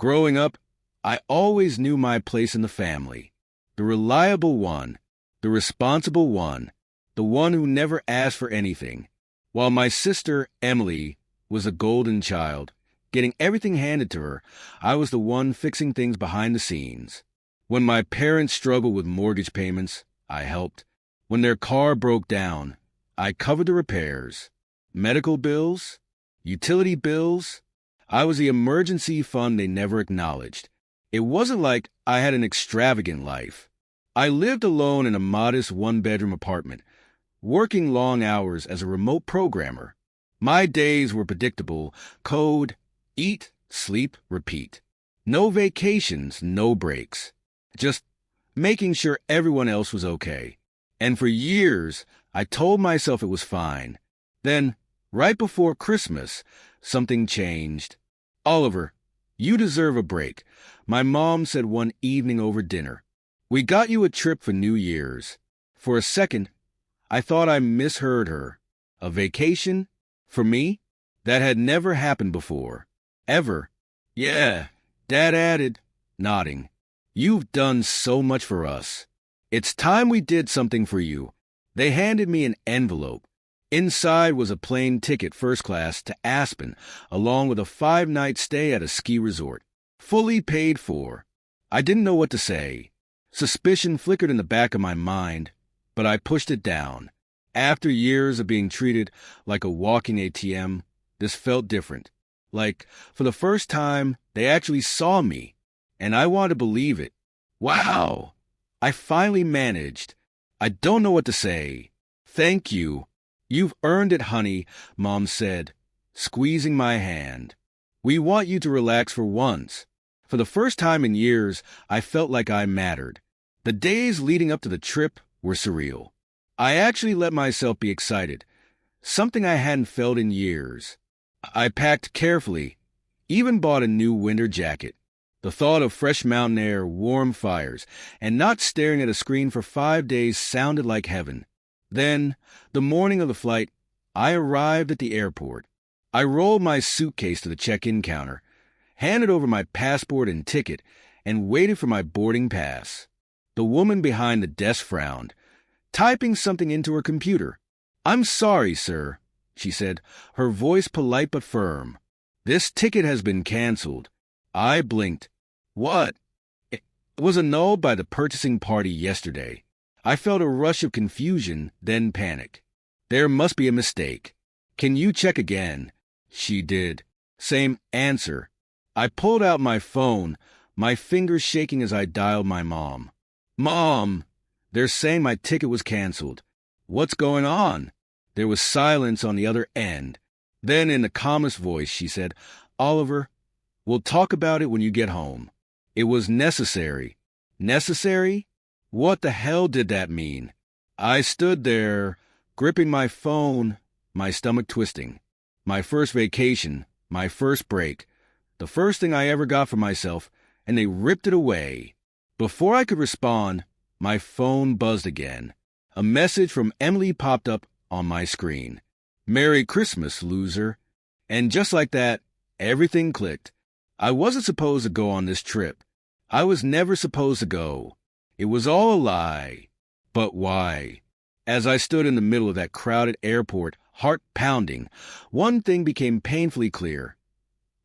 Growing up, I always knew my place in the family. The reliable one, the responsible one, the one who never asked for anything. While my sister, Emily, was a golden child, getting everything handed to her, I was the one fixing things behind the scenes. When my parents struggled with mortgage payments, I helped. When their car broke down, I covered the repairs. Medical bills, utility bills, I was the emergency fund they never acknowledged. It wasn't like I had an extravagant life. I lived alone in a modest one-bedroom apartment, working long hours as a remote programmer. My days were predictable: code, eat, sleep, repeat. No vacations, no breaks. Just making sure everyone else was okay. And for years, I told myself it was fine. Then, right before Christmas, something changed. "Oliver, you deserve a break," my mom said one evening over dinner. "We got you a trip for New Year's." For a second, I thought I misheard her. A vacation? For me? That had never happened before. Ever. "Yeah," Dad added, nodding. "You've done so much for us. It's time we did something for you." They handed me an envelope. Inside was a plane ticket first class to Aspen, along with a 5-night stay at a ski resort. Fully paid for. I didn't know what to say. Suspicion flickered in the back of my mind, but I pushed it down. After years of being treated like a walking ATM, this felt different. Like, for the first time, they actually saw me, and I wanted to believe it. Wow! I finally managed. "I don't know what to say." "Thank you. You've earned it, honey," Mom said, squeezing my hand. "We want you to relax for once." For the first time in years, I felt like I mattered. The days leading up to the trip were surreal. I actually let myself be excited, something I hadn't felt in years. I packed carefully, even bought a new winter jacket. The thought of fresh mountain air, warm fires, and not staring at a screen for 5 days sounded like heaven. Then, the morning of the flight, I arrived at the airport. I rolled my suitcase to the check-in counter, handed over my passport and ticket, and waited for my boarding pass. The woman behind the desk frowned, typing something into her computer. "I'm sorry, sir," she said, her voice polite but firm. "This ticket has been canceled." I blinked. "What?" "It was annulled by the purchasing party yesterday." I felt a rush of confusion, then panic. There must be a mistake. "Can you check again?" She did. Same answer. I pulled out my phone, my fingers shaking as I dialed my mom. "Mom, they're saying my ticket was canceled." "What's going on?" There was silence on the other end. Then, in the calmest voice, she said, "Oliver, we'll talk about it when you get home." It was necessary. Necessary? What the hell did that mean? I stood there, gripping my phone, my stomach twisting. My first vacation, my first break, the first thing I ever got for myself, and they ripped it away. Before I could respond, my phone buzzed again. A message from Emily popped up on my screen. "Merry Christmas, loser." And just like that, everything clicked. I wasn't supposed to go on this trip. I was never supposed to go. It was all a lie. But why? As I stood in the middle of that crowded airport, heart pounding, one thing became painfully clear.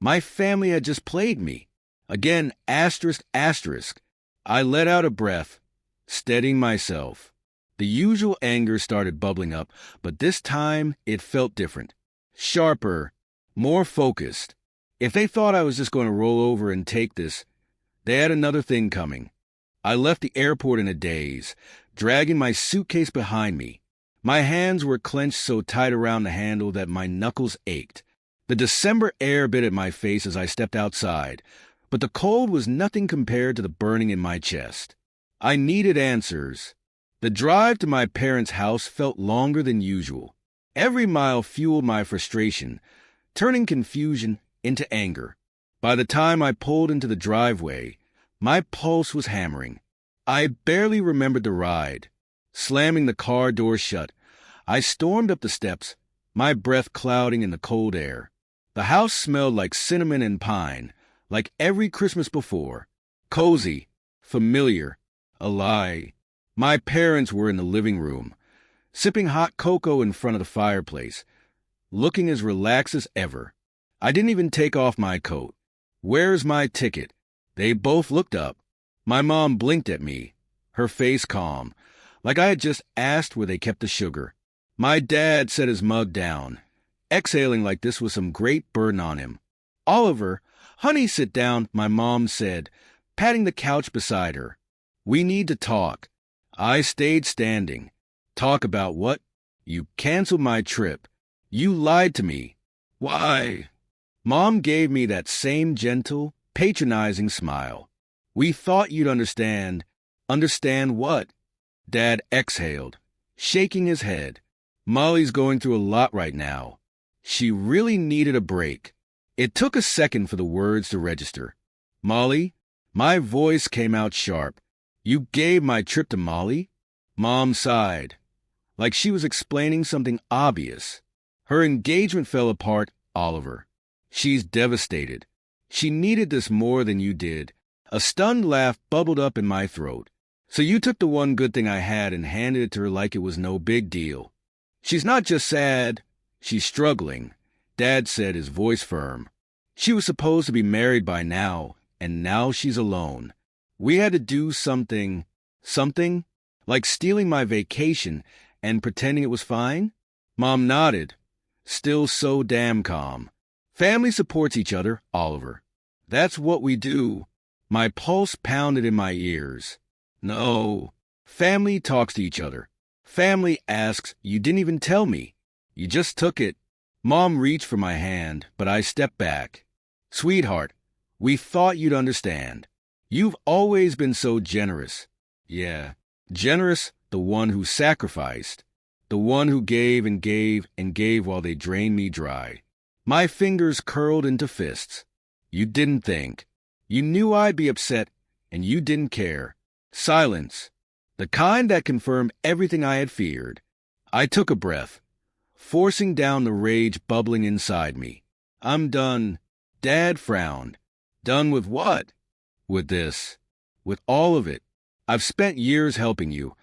My family had just played me. Again, asterisk, asterisk. I let out a breath, steadying myself. The usual anger started bubbling up, but this time it felt different. Sharper, more focused. If they thought I was just going to roll over and take this, they had another thing coming. I left the airport in a daze, dragging my suitcase behind me. My hands were clenched so tight around the handle that my knuckles ached. The December air bit at my face as I stepped outside, but the cold was nothing compared to the burning in my chest. I needed answers. The drive to my parents' house felt longer than usual. Every mile fueled my frustration, turning confusion into anger. By the time I pulled into the driveway, my pulse was hammering. I barely remembered the ride. Slamming the car door shut, I stormed up the steps, my breath clouding in the cold air. The house smelled like cinnamon and pine, like every Christmas before. Cozy, familiar, a lie. My parents were in the living room, sipping hot cocoa in front of the fireplace, looking as relaxed as ever. I didn't even take off my coat. "Where's my ticket?" They both looked up. My mom blinked at me, her face calm, like I had just asked where they kept the sugar. My dad set his mug down, exhaling like this was some great burden on him. "Oliver, honey, sit down," my mom said, patting the couch beside her. "We need to talk." I stayed standing. "Talk about what?" "You canceled my trip. You lied to me." "Why?" Mom gave me that same gentle, patronizing smile. "We thought you'd understand." "Understand what?" Dad exhaled, shaking his head. "Molly's going through a lot right now. She really needed a break." It took a second for the words to register. "Molly?" My voice came out sharp. "You gave my trip to Molly?" Mom sighed, like she was explaining something obvious. "Her engagement fell apart, Oliver. She's devastated. She needed this more than you did." A stunned laugh bubbled up in my throat. "So you took the one good thing I had and handed it to her like it was no big deal." "She's not just sad, she's struggling," Dad said, his voice firm. "She was supposed to be married by now, and now she's alone. We had to do something, like stealing my vacation and pretending it was fine?" Mom nodded, still so damn calm. "Family supports each other, Oliver. That's what we do." My pulse pounded in my ears. "No. Family talks to each other. Family asks, 'You didn't even tell me. You just took it.'" Mom reached for my hand, but I stepped back. "Sweetheart, we thought you'd understand. You've always been so generous." "Yeah, generous, the one who sacrificed. The one who gave and gave and gave while they drained me dry." My fingers curled into fists. "You didn't think. You knew I'd be upset, and you didn't care." Silence. The kind that confirmed everything I had feared. I took a breath, forcing down the rage bubbling inside me. "I'm done." Dad frowned. "Done with what?" "With this. With all of it. I've spent years helping you,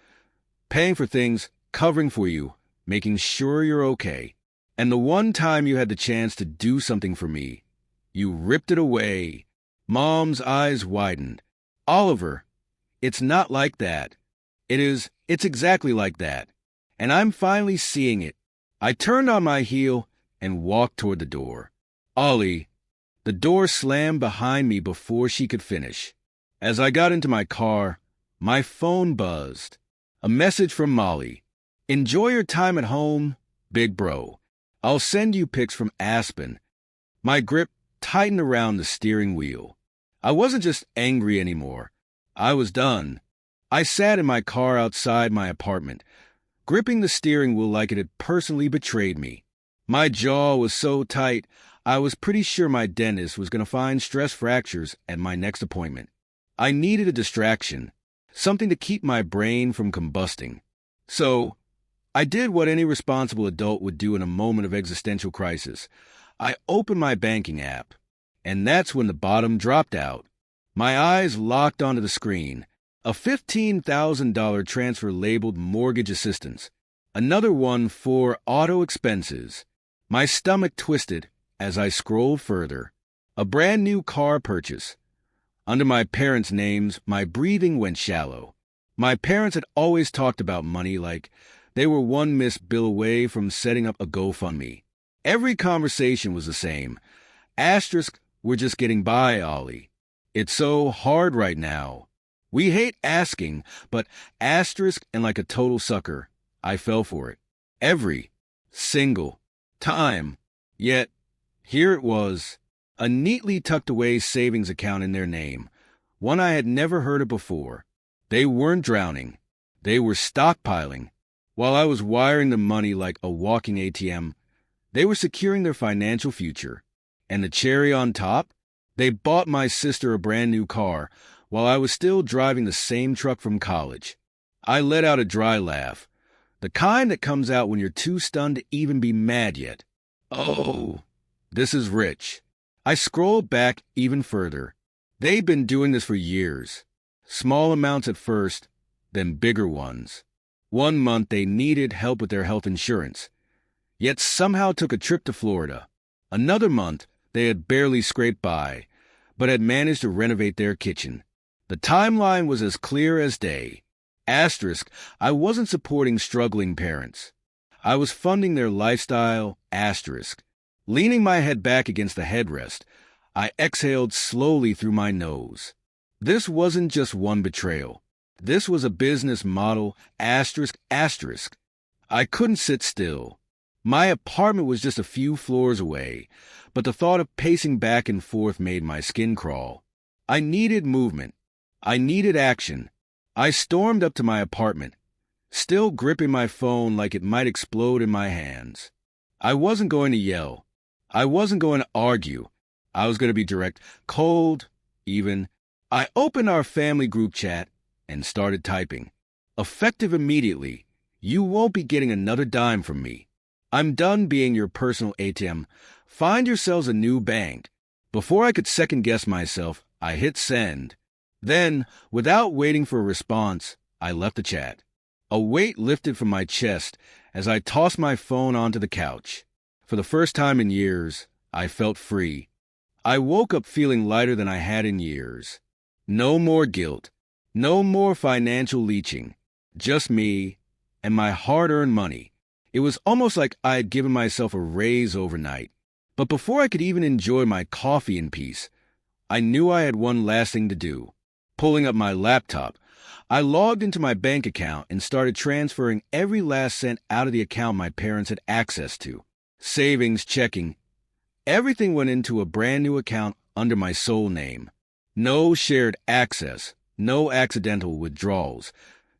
paying for things, covering for you, making sure you're okay. And the one time you had the chance to do something for me, you ripped it away." Mom's eyes widened. "Oliver, it's not like that." It's exactly like that. And I'm finally seeing it." I turned on my heel and walked toward the door. "Ollie." The door slammed behind me before she could finish. As I got into my car, my phone buzzed. A message from Molly. "Enjoy your time at home, big bro. I'll send you pics from Aspen." My grip tightened around the steering wheel. I wasn't just angry anymore. I was done. I sat in my car outside my apartment, gripping the steering wheel like it had personally betrayed me. My jaw was so tight, I was pretty sure my dentist was going to find stress fractures at my next appointment. I needed a distraction, something to keep my brain from combusting. So, I did what any responsible adult would do in a moment of existential crisis. I opened my banking app, and that's when the bottom dropped out. My eyes locked onto the screen. A $15,000 transfer labeled mortgage assistance. Another one for auto expenses. My stomach twisted as I scrolled further. A brand new car purchase. Under my parents' names, my breathing went shallow. My parents had always talked about money like they were one missed bill away from setting up a GoFundMe. Every conversation was the same. Asterisk, we're just getting by, Ollie. It's so hard right now. We hate asking, but asterisk and like a total sucker, I fell for it. Every single time. Yet, here it was, a neatly tucked away savings account in their name, one I had never heard of before. They weren't drowning. They were stockpiling. While I was wiring the money like a walking ATM, they were securing their financial future. And the cherry on top? They bought my sister a brand new car while I was still driving the same truck from college. I let out a dry laugh, the kind that comes out when you're too stunned to even be mad yet. Oh, this is rich. I scrolled back even further. They'd been doing this for years. Small amounts at first, then bigger ones. One month they needed help with their health insurance, yet somehow took a trip to Florida. Another month they had barely scraped by, but had managed to renovate their kitchen. The timeline was as clear as day. Asterisk, I wasn't supporting struggling parents. I was funding their lifestyle, asterisk. Leaning my head back against the headrest, I exhaled slowly through my nose. This wasn't just one betrayal. This was a business model, asterisk, asterisk. I couldn't sit still. My apartment was just a few floors away, but the thought of pacing back and forth made my skin crawl. I needed movement. I needed action. I stormed up to my apartment, still gripping my phone like it might explode in my hands. I wasn't going to yell. I wasn't going to argue. I was going to be direct, cold, even. I opened our family group chat and started typing. Effective immediately. You won't be getting another dime from me. I'm done being your personal ATM. Find yourselves a new bank. Before I could second-guess myself, I hit send. Then, without waiting for a response, I left the chat. A weight lifted from my chest as I tossed my phone onto the couch. For the first time in years, I felt free. I woke up feeling lighter than I had in years. No more guilt. No more financial leeching. Just me and my hard-earned money. It was almost like I had given myself a raise overnight. But before I could even enjoy my coffee in peace, I knew I had one last thing to do. Pulling up my laptop, I logged into my bank account and started transferring every last cent out of the account my parents had access to. Savings, checking. Everything went into a brand new account under my sole name. No shared access, no accidental withdrawals,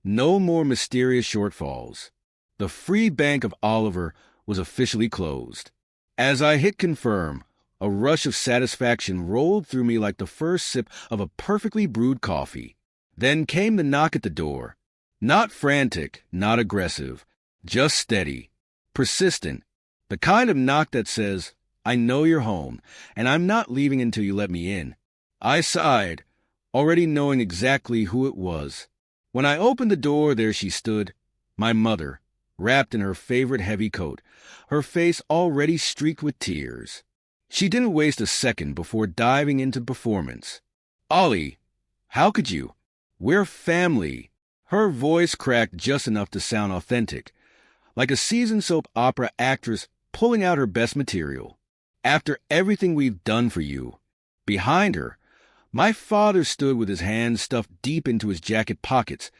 no more mysterious shortfalls. The free bank of Oliver was officially closed. As I hit confirm, a rush of satisfaction rolled through me like the first sip of a perfectly brewed coffee. Then came the knock at the door. Not frantic, not aggressive, just steady, persistent. The kind of knock that says, I know you're home, and I'm not leaving until you let me in. I sighed, already knowing exactly who it was. When I opened the door, there she stood, my mother, wrapped in her favorite heavy coat, her face already streaked with tears. She didn't waste a second before diving into performance. Ollie, how could you? We're family. Her voice cracked just enough to sound authentic, like a seasoned soap opera actress pulling out her best material. After everything we've done for you. Behind her, my father stood with his hands stuffed deep into his jacket pockets,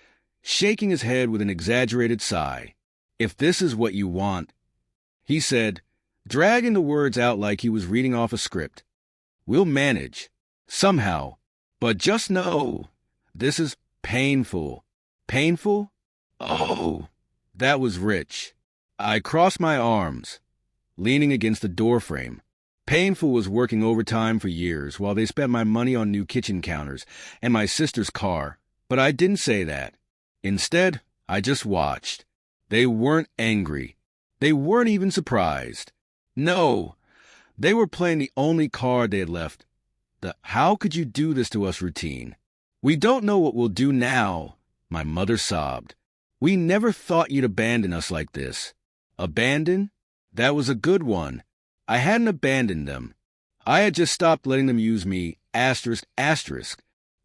shaking his head with an exaggerated sigh. If this is what you want, he said, dragging the words out like he was reading off a script. We'll manage. Somehow. But just know, this is painful. Painful? Oh, that was rich. I crossed my arms, leaning against the doorframe. Painful was working overtime for years while they spent my money on new kitchen counters and my sister's car. But I didn't say that. Instead, I just watched. They weren't angry. They weren't even surprised. No, they were playing the only card they had left, the "how could you do this to us" routine. We don't know what we'll do now, my mother sobbed. We never thought you'd abandon us like this. Abandon? That was a good one. I hadn't abandoned them. I had just stopped letting them use me, asterisk, asterisk.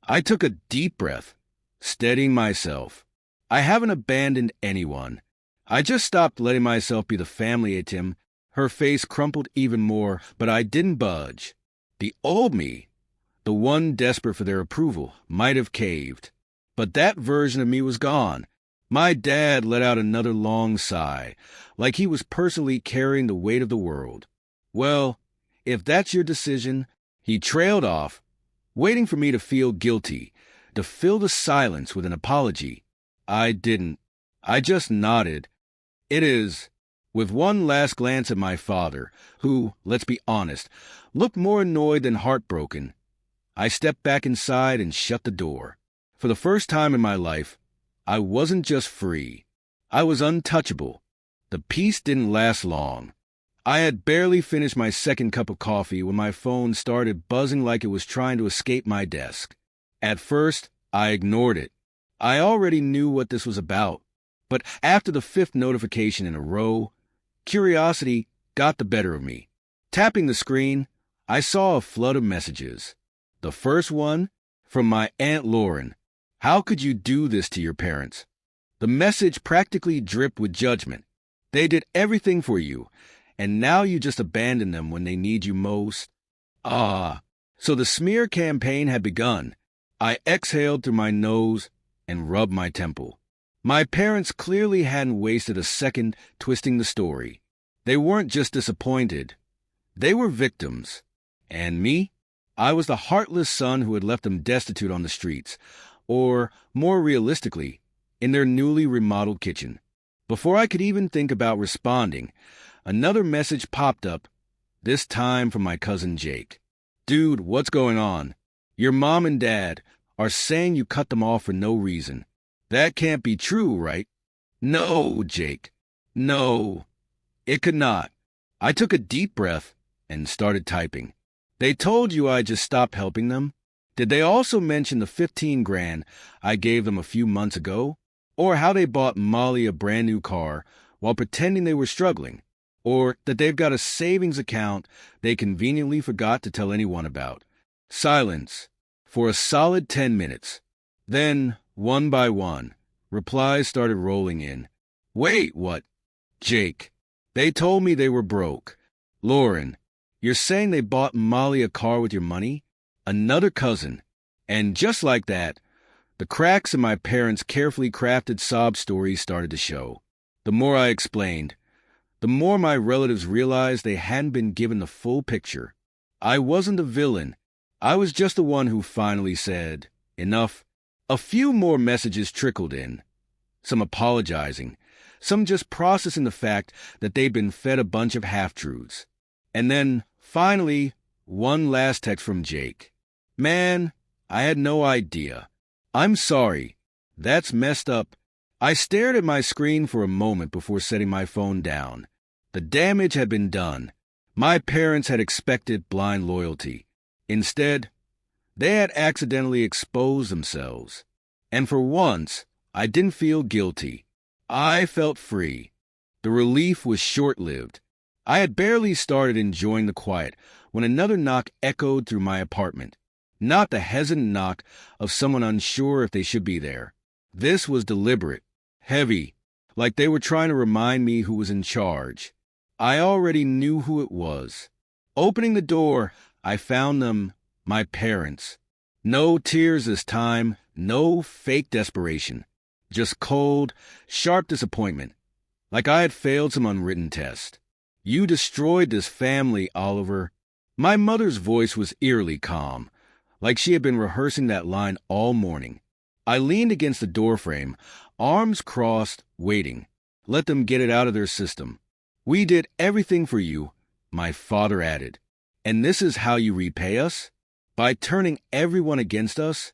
I took a deep breath, steadying myself. I haven't abandoned anyone. I just stopped letting myself be the family ATM. Her face crumpled even more, but I didn't budge. The old me, the one desperate for their approval, might have caved. But that version of me was gone. My dad let out another long sigh, like he was personally carrying the weight of the world. Well, if that's your decision, he trailed off, waiting for me to feel guilty, to fill the silence with an apology. I didn't. I just nodded. It is. With one last glance at my father, who, let's be honest, looked more annoyed than heartbroken, I stepped back inside and shut the door. For the first time in my life, I wasn't just free. I was untouchable. The peace didn't last long. I had barely finished my second cup of coffee when my phone started buzzing like it was trying to escape my desk. At first, I ignored it. I already knew what this was about. But after the fifth notification in a row, curiosity got the better of me. Tapping the screen, I saw a flood of messages. The first one, from my Aunt Lauren. How could you do this to your parents? The message practically dripped with judgment. They did everything for you, and now you just abandon them when they need you most. So the smear campaign had begun. I exhaled through my nose and rubbed my temple. My parents clearly hadn't wasted a second twisting the story. They weren't just disappointed. They were victims. And me? I was the heartless son who had left them destitute on the streets, or, more realistically, in their newly remodeled kitchen. Before I could even think about responding, another message popped up, this time from my cousin Jake. Dude, what's going on? Your mom and dad are saying you cut them off for no reason. That can't be true, right? No, Jake. No. It could not. I took a deep breath and started typing. They told you I just stopped helping them? Did they also mention the $15,000 I gave them a few months ago? Or how they bought Molly a brand new car while pretending they were struggling? Or that they've got a savings account they conveniently forgot to tell anyone about? Silence for a solid 10 minutes. Then, one by one, replies started rolling in. Wait, what? Jake, they told me they were broke. Lauren, you're saying they bought Molly a car with your money? Another cousin. And just like that, the cracks in my parents' carefully crafted sob stories started to show. The more I explained, the more my relatives realized they hadn't been given the full picture. I wasn't the villain. I was just the one who finally said, enough. A few more messages trickled in, some apologizing, some just processing the fact that they'd been fed a bunch of half-truths. And then, finally, one last text from Jake. Man, I had no idea. I'm sorry. That's messed up. I stared at my screen for a moment before setting my phone down. The damage had been done. My parents had expected blind loyalty. Instead, they had accidentally exposed themselves. And for once, I didn't feel guilty. I felt free. The relief was short-lived. I had barely started enjoying the quiet when another knock echoed through my apartment. Not the hesitant knock of someone unsure if they should be there. This was deliberate, heavy, like they were trying to remind me who was in charge. I already knew who it was. Opening the door, I found them, my parents. No tears this time, no fake desperation. Just cold, sharp disappointment, like I had failed some unwritten test. You destroyed this family, Oliver. My mother's voice was eerily calm, like she had been rehearsing that line all morning. I leaned against the doorframe, arms crossed, waiting. Let them get it out of their system. We did everything for you, my father added. And this is how you repay us? By turning everyone against us?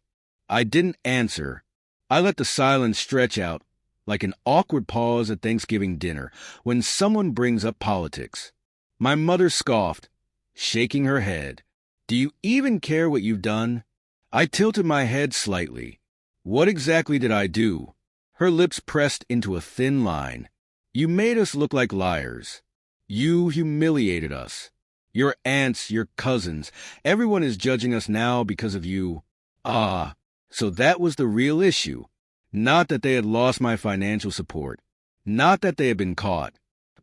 I didn't answer. I let the silence stretch out, like an awkward pause at Thanksgiving dinner when someone brings up politics. My mother scoffed, shaking her head. Do you even care what you've done? I tilted my head slightly. What exactly did I do? Her lips pressed into a thin line. You made us look like liars. You humiliated us. Your aunts, your cousins, everyone is judging us now because of you. So that was the real issue. Not that they had lost my financial support. Not that they had been caught.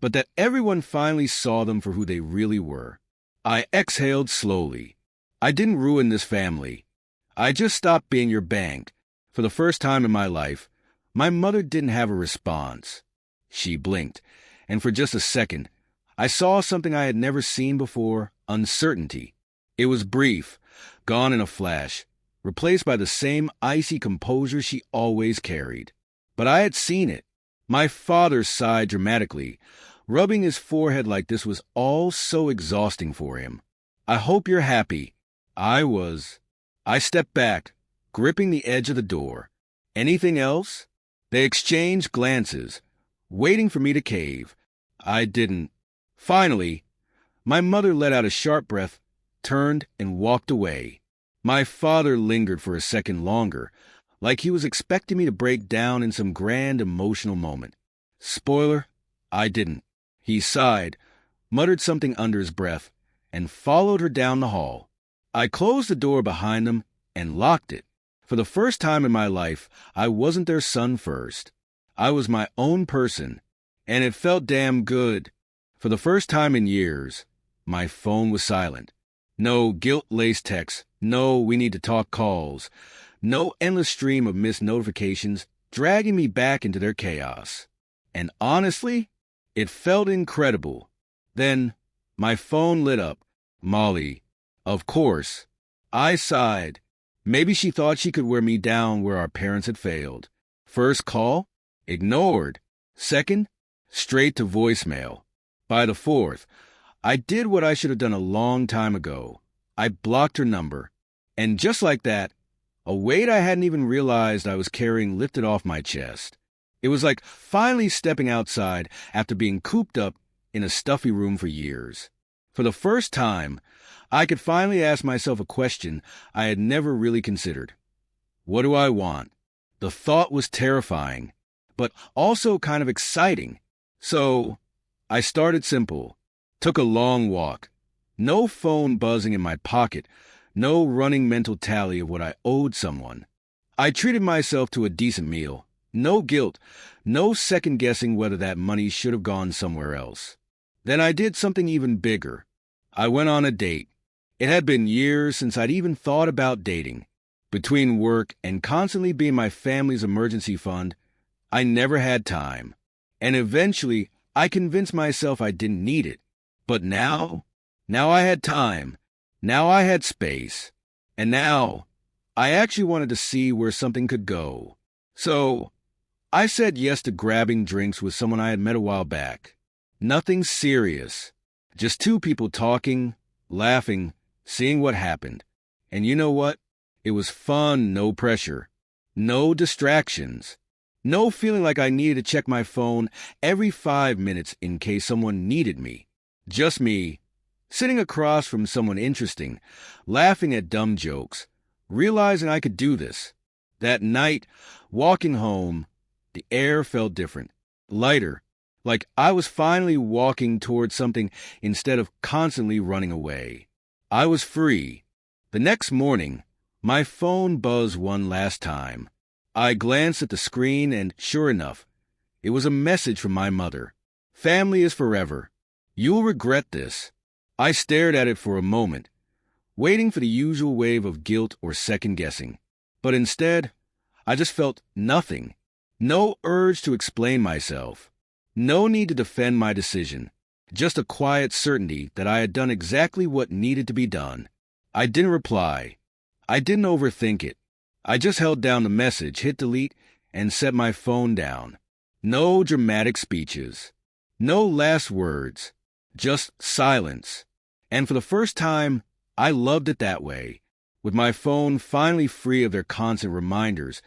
But that everyone finally saw them for who they really were. I exhaled slowly. I didn't ruin this family. I just stopped being your bank. For the first time in my life, my mother didn't have a response. She blinked, and for just a second, I saw something I had never seen before, uncertainty. It was brief, gone in a flash, replaced by the same icy composure she always carried. But I had seen it. My father sighed dramatically, rubbing his forehead like this was all so exhausting for him. I hope you're happy. I was. I stepped back, gripping the edge of the door. Anything else? They exchanged glances, waiting for me to cave. I didn't. Finally, my mother let out a sharp breath, turned, and walked away. My father lingered for a second longer, like he was expecting me to break down in some grand emotional moment. Spoiler, I didn't. He sighed, muttered something under his breath, and followed her down the hall. I closed the door behind them and locked it. For the first time in my life, I wasn't their son first. I was my own person, and it felt damn good. For the first time in years, my phone was silent. No guilt-laced texts, no we need to talk calls, no endless stream of missed notifications dragging me back into their chaos. And honestly, it felt incredible. Then, my phone lit up. Molly. Of course. I sighed. Maybe she thought she could wear me down where our parents had failed. First call? Ignored. Second? Straight to voicemail. By the fourth, I did what I should have done a long time ago. I blocked her number. And just like that, a weight I hadn't even realized I was carrying lifted off my chest. It was like finally stepping outside after being cooped up in a stuffy room for years. For the first time, I could finally ask myself a question I had never really considered. What do I want? The thought was terrifying, but also kind of exciting. So, I started simple. Took a long walk. No phone buzzing in my pocket. No running mental tally of what I owed someone. I treated myself to a decent meal. No guilt. No second-guessing whether that money should have gone somewhere else. Then I did something even bigger. I went on a date. It had been years since I'd even thought about dating. Between work and constantly being my family's emergency fund, I never had time. And eventually, I convinced myself I didn't need it. But now I had time. Now I had space. And now, I actually wanted to see where something could go. So, I said yes to grabbing drinks with someone I had met a while back. Nothing serious. Just two people talking, laughing, seeing what happened. And you know what? It was fun, no pressure. No distractions. No feeling like I needed to check my phone every 5 minutes in case someone needed me. Just me, sitting across from someone interesting, laughing at dumb jokes, realizing I could do this. That night, walking home, the air felt different, lighter, like I was finally walking towards something instead of constantly running away. I was free. The next morning, my phone buzzed one last time. I glanced at the screen and, sure enough, it was a message from my mother. Family is forever. You'll regret this. I stared at it for a moment, waiting for the usual wave of guilt or second-guessing. But instead, I just felt nothing. No urge to explain myself. No need to defend my decision. Just a quiet certainty that I had done exactly what needed to be done. I didn't reply. I didn't overthink it. I just held down the message, hit delete, and set my phone down. No dramatic speeches. No last words. Just silence. And for the first time, I loved it that way. With my phone finally free of their constant reminders,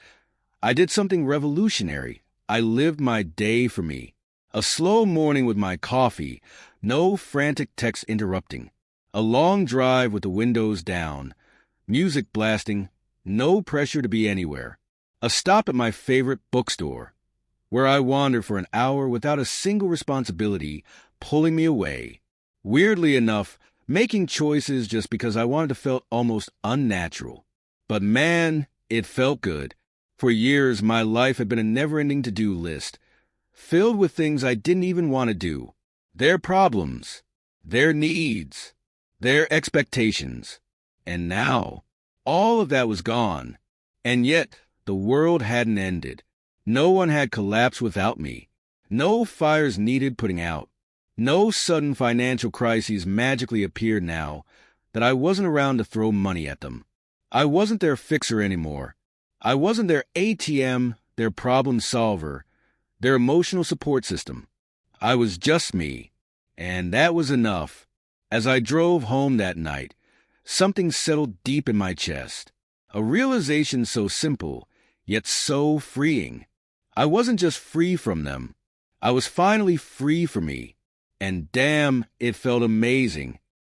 I did something revolutionary. I lived my day for me. A slow morning with my coffee, no frantic texts interrupting. A long drive with the windows down, music blasting, no pressure to be anywhere. A stop at my favorite bookstore, where I wandered for an hour without a single responsibility pulling me away. Weirdly enough, making choices just because I wanted to felt almost unnatural. But man, it felt good. For years, my life had been a never-ending to-do list, filled with things I didn't even want to do. Their problems, their needs, their expectations. And now, all of that was gone. And yet, the world hadn't ended. No one had collapsed without me. No fires needed putting out. No sudden financial crises magically appeared now that I wasn't around to throw money at them. I wasn't their fixer anymore. I wasn't their ATM, their problem solver, their emotional support system. I was just me, and that was enough. As I drove home that night, something settled deep in my chest. A realization so simple, yet so freeing. I wasn't just free from them. I was finally free for me. And damn, it felt amazing.